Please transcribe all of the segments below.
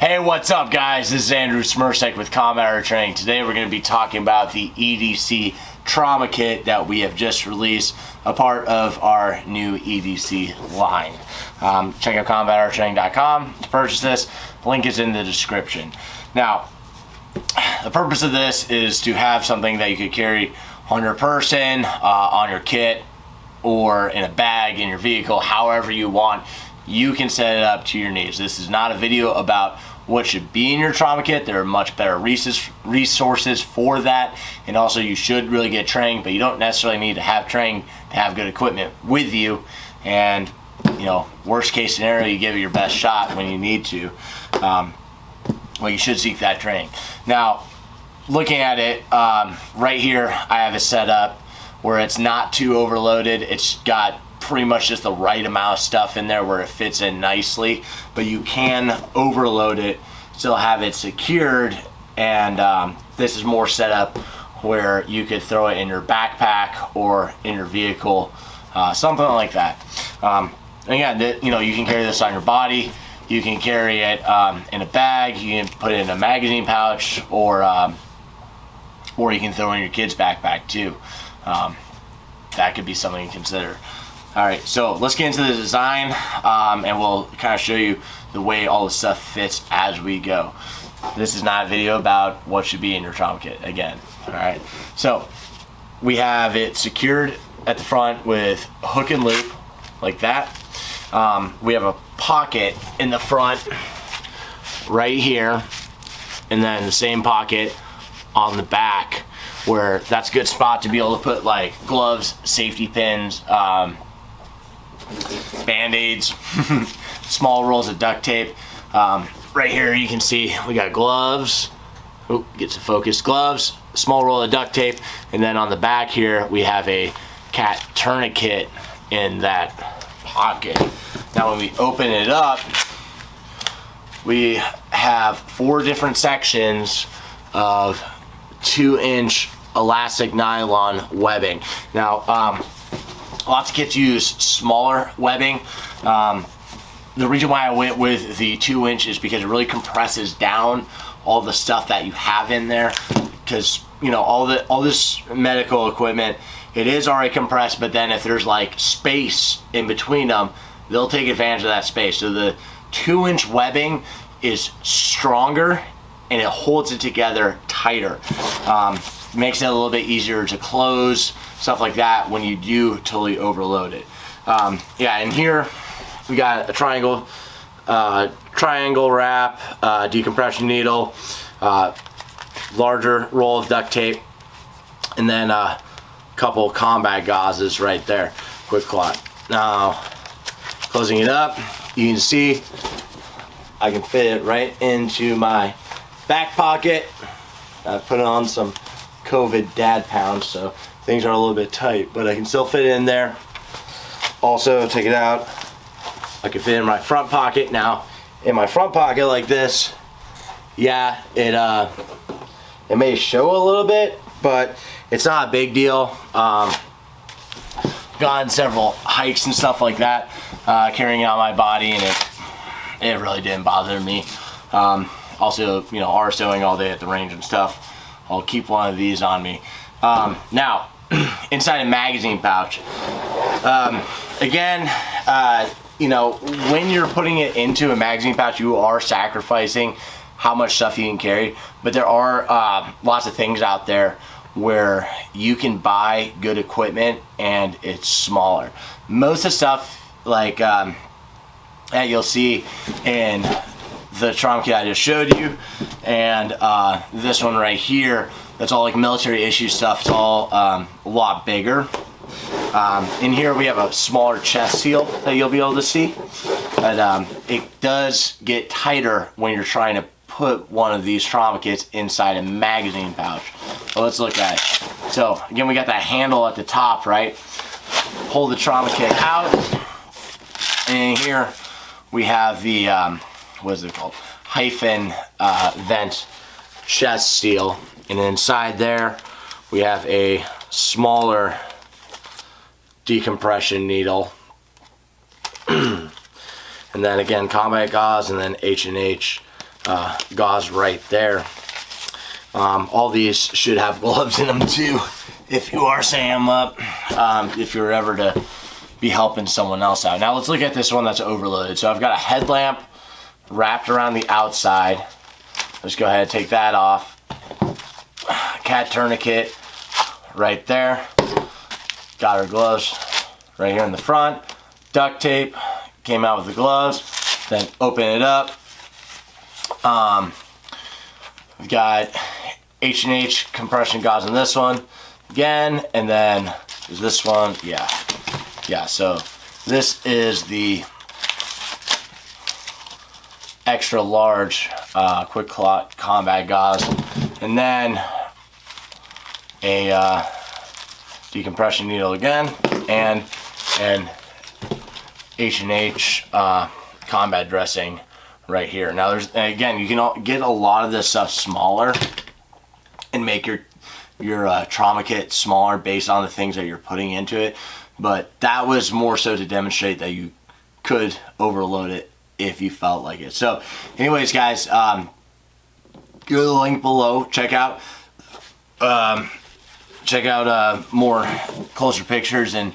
Hey, what's up guys? This is Andrew Mil-Spec with Combat Armor Training. Today we're going to be talking about the EDC Trauma Kit that we have just released, a part of our new EDC line. Check out combatarmortraining.com to purchase this. Link is in the description. Now, the purpose of this is to have something that you could carry on your person, on your kit, or in a bag in your vehicle, however you want. You can set it up to your needs. This is not a video about what should be in your trauma kit. There are much better resources for that, and also you should really get trained, but you don't necessarily need to have training to have good equipment with you. And you know, worst case scenario, you give it your best shot when you need to. Well, you should seek that training. Now, looking at it right here, I have it set up where it's not too overloaded. It's got pretty much just the right amount of stuff in there where it fits in nicely, but you can overload it, still have it secured, and this is more set up where you could throw it in your backpack or in your vehicle, something like that. Again, you know, you can carry this on your body, you can carry it in a bag, you can put it in a magazine pouch, or you can throw it in your kid's backpack too. That could be something to consider. Alright, so let's get into the design, and we'll kind of show you the way all the stuff fits as we go. This is not a video about what should be in your trauma kit, again. Alright, so we have it secured at the front with hook and loop, like that. We have a pocket in the front, right here, and then the same pocket on the back, where that's a good spot to be able to put like gloves, safety pins, band-aids, small rolls of duct tape. Right here you can see we got gloves. Oh, gets to focus. Gloves, small roll of duct tape, and then on the back here we have a cat tourniquet in that pocket. Now when we open it up, we have 4 different sections of 2-inch elastic nylon webbing. Now, lots of kits use smaller webbing. The reason why I went with the 2-inch is because it really compresses down all the stuff that you have in there. Because you know, all this medical equipment, it is already compressed, but then if there's like space in between them, they'll take advantage of that space. So the 2-inch webbing is stronger and it holds it together tighter. Makes it a little bit easier to close, stuff like that, when you do totally overload it. Yeah, and here we got a triangle wrap, decompression needle, larger roll of duct tape, and then a couple combat gauzes right there, quick clot. Now, closing it up, you can see I can fit it right into my back pocket. I put on some COVID dad pounds, so things are a little bit tight, but I can still fit it in there. Also, take it out, I can fit it in my front pocket. Now, in my front pocket like this, yeah, it may show a little bit, but it's not a big deal. Gone several hikes and stuff like that, carrying it on my body, and it really didn't bother me. Also, you know, RSOing all day at the range and stuff, I'll keep one of these on me. Now, inside a magazine pouch. Again, you know, when you're putting it into a magazine pouch, you are sacrificing how much stuff you can carry. But there are lots of things out there where you can buy good equipment and it's smaller. Most of the stuff like that you'll see in the trauma kit I just showed you, and this one right here, that's all like military issue stuff. It's all a lot bigger. In here we have a smaller chest seal that you'll be able to see, but it does get tighter when you're trying to put one of these trauma kits inside a magazine pouch. So let's look at it. So again, we got that handle at the top, right? Pull the trauma kit out, and here we have the what is it called? Hyphen vent chest seal, and inside there we have a smaller decompression needle, and then again combat gauze, and then H&H gauze right there. All these should have gloves in them too, if you are setting them up, if you're ever to be helping someone else out. Now let's look at this one that's overloaded. So I've got a headlamp wrapped around the outside. Let's go ahead and take that off. Cat tourniquet right there. Got our gloves right here in the front. Duct tape, came out with the gloves. Then open it up. We've got H&H compression gauze in this one again, and then is this one, yeah, so this is the extra large quick clot combat gauze, and then a decompression needle again, and an H&H combat dressing right here. Now there's, again, you can get a lot of this stuff smaller and make your trauma kit smaller based on the things that you're putting into it, but that was more so to demonstrate that you could overload it if you felt like it. So anyways, guys, go to the link below, check out more closer pictures, and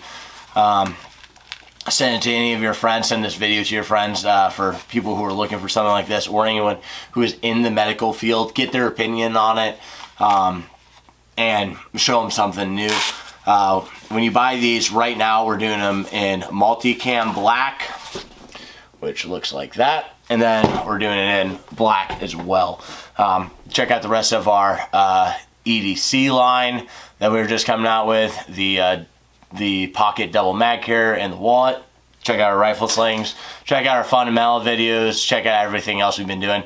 send it to any of your friends. Send this video to your friends, for people who are looking for something like this, or anyone who is in the medical field. Get their opinion on it, and show them something new. When you buy these, right now we're doing them in multicam black, which looks like that, and then we're doing it in black as well. Check out the rest of our EDC line that we were just coming out with, the pocket double mag carrier and the wallet. Check out our rifle slings, check out our fundamental videos, check out everything else we've been doing.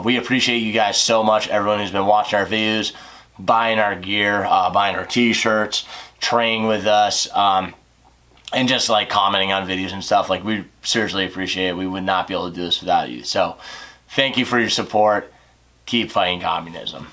We appreciate you guys so much, everyone who's been watching our videos, buying our gear, buying our t-shirts, training with us, and just like commenting on videos and stuff. Like, we seriously appreciate it. We would not be able to do this without you. So thank you for your support. Keep fighting communism.